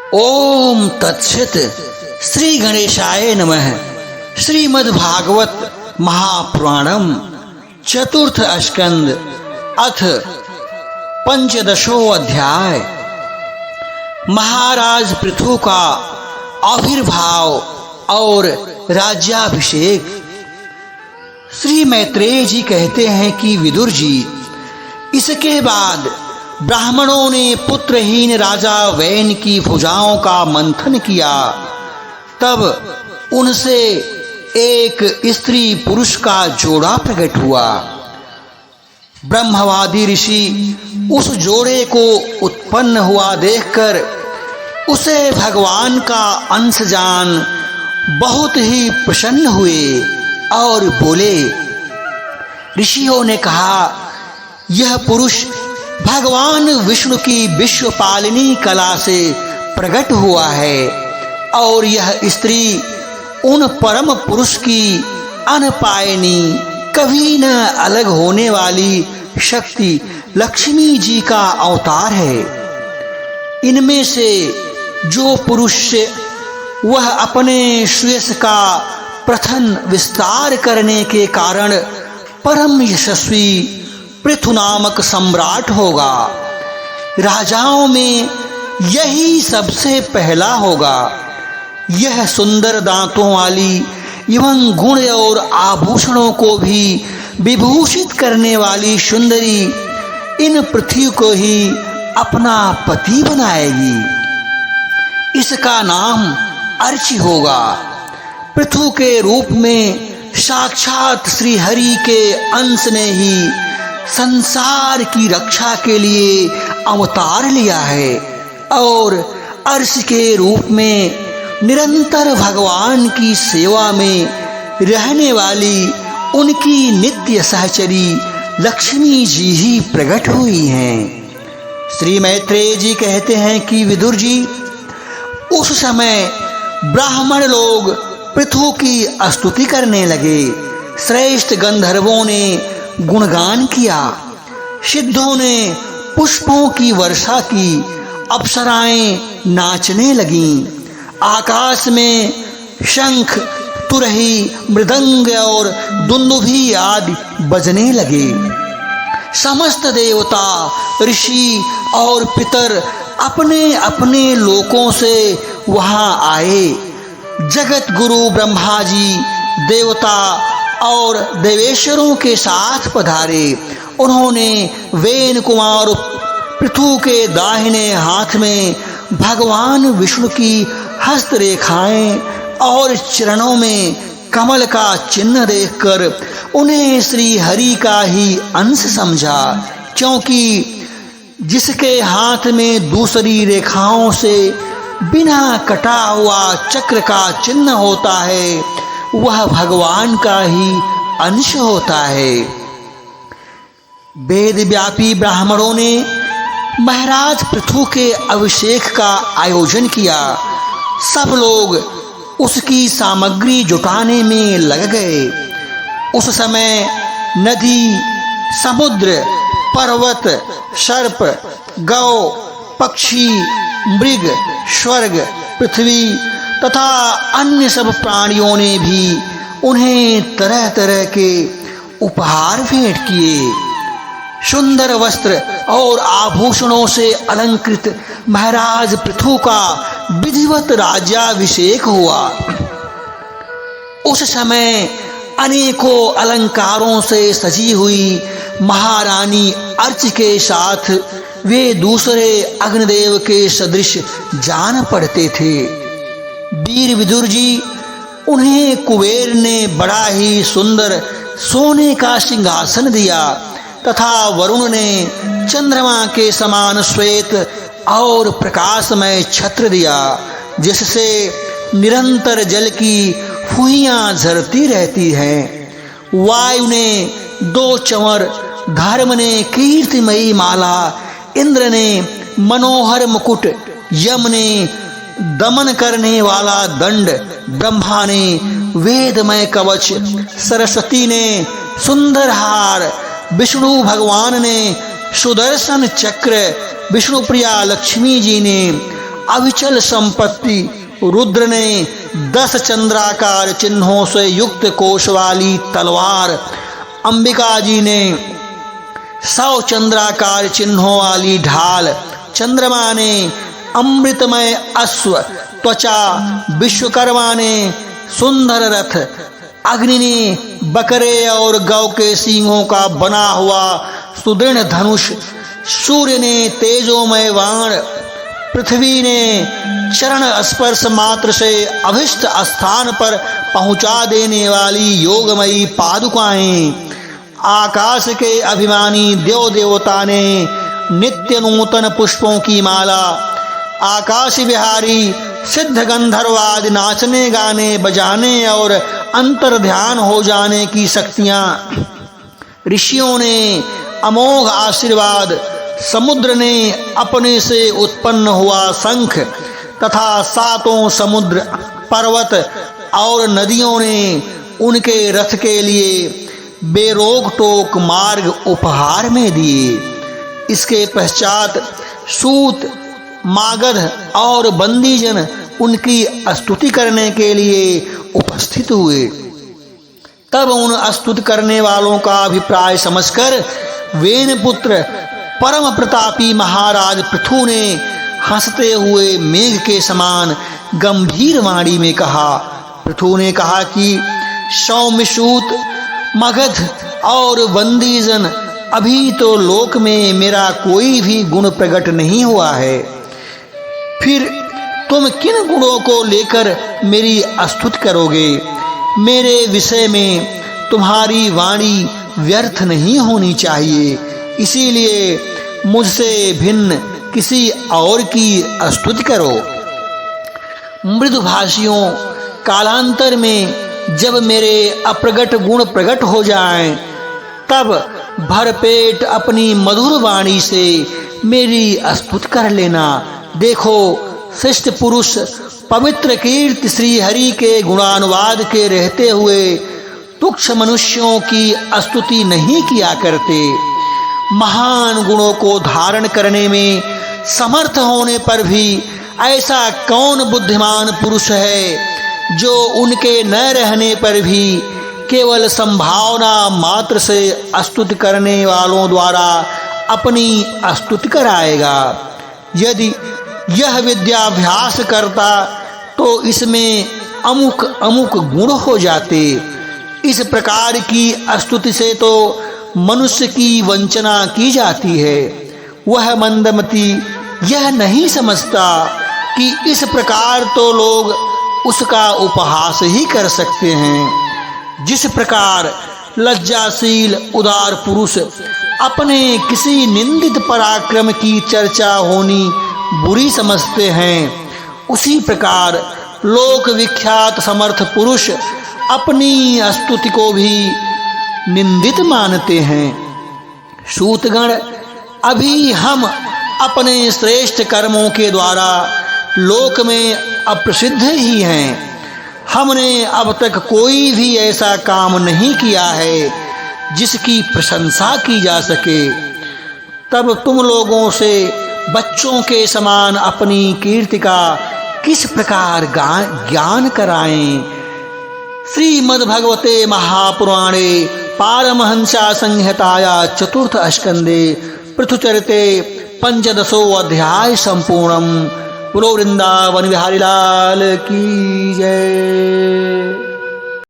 ओम तत्सत। श्री गणेशाय नमः। श्रीमद्भागवत महापुराणम चतुर्थ स्कंद अथ पंचदशो अध्याय। महाराज पृथु का आविर्भाव और राज्याभिषेक। श्री मैत्रेय जी कहते हैं कि विदुर जी, इसके बाद ब्राह्मणों ने पुत्रहीन राजा वैन की भुजाओं का मंथन किया। तब उनसे एक स्त्री पुरुष का जोड़ा प्रकट हुआ। ब्रह्मवादी ऋषि उस जोड़े को उत्पन्न हुआ देखकर उसे भगवान का अंश जान बहुत ही प्रसन्न हुए और बोले, ऋषियों ने कहा, यह पुरुष भगवान विष्णु की विश्वपालिनी कला से प्रकट हुआ है और यह स्त्री उन परम पुरुष की अनपायनी कभी न अलग होने वाली शक्ति लक्ष्मी जी का अवतार है। इनमें से जो पुरुष वह अपने श्रेयस का प्रथम विस्तार करने के कारण परम यशस्वी पृथु नामक सम्राट होगा। राजाओं में यही सबसे पहला होगा। यह सुंदर दांतों वाली एवं गुण और आभूषणों को भी विभूषित करने वाली सुंदरी इन पृथ्वी को ही अपना पति बनाएगी। इसका नाम अर्ची होगा। पृथु के रूप में साक्षात श्री हरि के अंश ने ही संसार की रक्षा के लिए अवतार लिया है और अर्श के रूप में निरंतर भगवान की सेवा में रहने वाली उनकी नित्य सहचरी लक्ष्मी जी ही प्रकट हुई हैं। श्री मैत्रेय जी कहते हैं कि विदुर जी, उस समय ब्राह्मण लोग पृथु की स्तुति करने लगे। श्रेष्ठ गंधर्वों ने गुणगान किया, सिद्धों ने पुष्पों की वर्षा की, अप्सराएं नाचने लगीं। आकाश में शंख, तुरही, मृदंग और दुंदुभी आदि बजने लगे। समस्त देवता, ऋषि और पितर अपने अपने लोकों से वहां आए। जगत गुरु ब्रह्मा जी देवता और देवेश्वरों के साथ पधारे। उन्होंने वेन कुमार पृथु के दाहिने हाथ में भगवान विष्णु की हस्तरेखाएं और चरणों में कमल का चिन्ह देखकर उन्हें श्री हरि का ही अंश समझा, क्योंकि जिसके हाथ में दूसरी रेखाओं से बिना कटा हुआ चक्र का चिन्ह होता है वह भगवान का ही अंश होता है। वेद व्यापी ब्राह्मणों ने महाराज पृथु के अभिषेक का आयोजन किया। सब लोग उसकी सामग्री जुटाने में लग गए। उस समय नदी, समुद्र, पर्वत, सर्प, गौ, पक्षी, मृग, स्वर्ग, पृथ्वी तथा अन्य सब प्राणियों ने भी उन्हें तरह तरह के उपहार भेंट किए। सुंदर वस्त्र और आभूषणों से अलंकृत महाराज पृथु का विधिवत राज्याभिषेक हुआ। उस समय अनेकों अलंकारों से सजी हुई महारानी अर्च के साथ वे दूसरे अग्निदेव के सदृश जान पड़ते थे। वीर विदुर जी, उन्हें कुबेर ने बड़ा ही सुंदर सोने का सिंहासन दिया तथा वरुण ने चंद्रमा के समान श्वेत और प्रकाशमय छत्र दिया, जिससे निरंतर जल की फुहियां झरती रहती हैं। वायु ने 2 चंवर, धर्म ने कीर्तिमयी माला, इंद्र ने मनोहर मुकुट, यम ने दमन करने वाला दंड, ब्रह्मा ने वेदमय कवच, सरस्वती ने सुंदर हार, विष्णु भगवान ने सुदर्शन चक्र, विष्णुप्रिया लक्ष्मी जी ने अविचल संपत्ति, रुद्र ने 10 चंद्राकार चिन्हों से युक्त कोश वाली तलवार, अंबिका जी ने 100 चंद्राकार चिन्हों वाली ढाल, चंद्रमा ने अमृतमय अश्व त्वचा, विश्वकर्मा ने सुंदर रथ, अग्नि ने बकरे और गौ के सींगों का बना हुआ सुदृढ़ धनुष, सूर्य ने तेजोमय बाण, पृथ्वी ने चरण स्पर्श मात्र से अभिष्ट स्थान पर पहुंचा देने वाली योगमयी पादुकाएं, आकाश के अभिमानी देव देवता ने नित्य नूतन पुष्पों की माला, आकाश विहारी सिद्ध गंधर्वादि नाचने गाने बजाने और अंतर ध्यान हो जाने की शक्तियां, ऋषियों ने अमोघ आशीर्वाद, समुद्र ने अपने से उत्पन्न हुआ शंख तथा 7 समुद्र, पर्वत और नदियों ने उनके रथ के लिए बेरोक टोक मार्ग उपहार में दिए। इसके पश्चात सूत, मागध और बंदीजन उनकी स्तुति करने के लिए उपस्थित हुए। तब उन स्तुति करने वालों का अभिप्राय समझकर वेनपुत्र परम प्रतापी महाराज पृथु ने हंसते हुए मेघ के समान गंभीर वाणी में कहा। पृथु ने कहा कि सौम्यसूत, मगध और बंदीजन, अभी तो लोक में मेरा कोई भी गुण प्रकट नहीं हुआ है, फिर तुम किन गुणों को लेकर मेरी स्तुति करोगे? मेरे विषय में तुम्हारी वाणी व्यर्थ नहीं होनी चाहिए, इसीलिए मुझसे भिन्न किसी और की स्तुति करो। मृदुभाषियों, कालांतर में जब मेरे अप्रगट गुण प्रकट हो जाएं, तब भरपेट अपनी मधुर वाणी से मेरी स्तुति कर लेना। देखो, श्रेष्ठ पुरुष पवित्र कीर्ति श्री हरि के गुणानुवाद के रहते हुए तुच्छ मनुष्यों की स्तुति नहीं किया करते। महान गुणों को धारण करने में समर्थ होने पर भी ऐसा कौन बुद्धिमान पुरुष है जो उनके न रहने पर भी केवल संभावना मात्र से स्तुति करने वालों द्वारा अपनी स्तुति कराएगा। यदि यह विद्याभ्यास करता तो इसमें अमुक अमुक गुण हो जाते। इस प्रकार की स्तुति से तो मनुष्य की वंचना की जाती है। वह मंदमती यह नहीं समझता कि इस प्रकार तो लोग उसका उपहास ही कर सकते हैं। जिस प्रकार लज्जाशील उदार पुरुष अपने किसी निंदित पराक्रम की चर्चा होनी बुरी समझते हैं, उसी प्रकार लोक विख्यात समर्थ पुरुष अपनी स्तुति को भी निंदित मानते हैं। सूतगण, अभी हम अपने श्रेष्ठ कर्मों के द्वारा लोक में अप्रसिद्ध ही हैं। हमने अब तक कोई भी ऐसा काम नहीं किया है जिसकी प्रशंसा की जा सके। तब तुम लोगों से बच्चों के समान अपनी कीर्ति का किस प्रकार ज्ञान कराएं। श्रीमद्भगवते महापुराणे पारमहंसा संहिताया चतुर्थ स्कंदे पृथुचरिते 15 अध्याय संपूर्णम्। बोलो वृंदावन बिहारी लाल की जय।